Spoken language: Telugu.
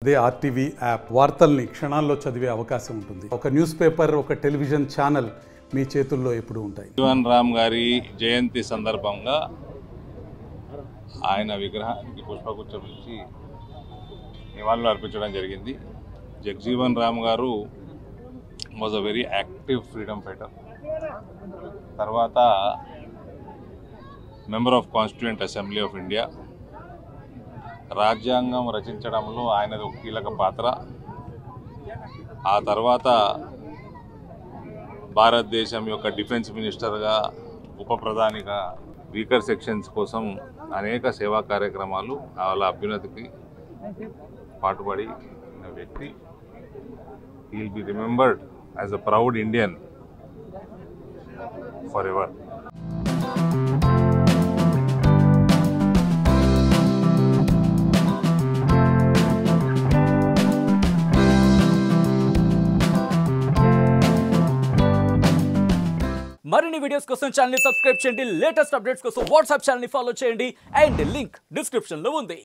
అదే ఆర్టీవీ యాప్ వార్తల్ని క్షణాల్లో చదివే అవకాశం ఉంటుంది. ఒక న్యూస్ పేపర్, ఒక టెలివిజన్ ఛానల్ మీ చేతుల్లో ఎప్పుడూ ఉంటాయి. జీవన్ రామ్ గారి జయంతి సందర్భంగా ఆయన విగ్రహానికి పుష్పగుచ్చం ఇచ్చి నివాళులు అర్పించడం జరిగింది. జగజీవన్ రామ్ గారు was a very active freedom fighter. తర్వాత member of constituent assembly of India. రాజ్యాంగం రచించడంలో ఆయనది ఒక కీలక పాత్ర. ఆ తర్వాత భారతదేశం యొక్క డిఫెన్స్ మినిస్టర్గా, ఉప ప్రధానిగా వీకర్ సెక్షన్స్ కోసం అనేక సేవా కార్యక్రమాలు, వాళ్ళ అభ్యున్నతికి పాటుపడి వ్యక్తి. He will be remembered as a proud Indian for ever. మరిన్ని వీడియోస్ కోసం ఛానల్ ని సబ్స్క్రైబ్ చేయండి. లేటెస్ట్ అప్డేట్స్ కోసం వాట్సాప్ ఛానల్ ని ఫాలో చేయండి. అండ్ లింక్ డిస్క్రిప్షన్ లో ఉంది.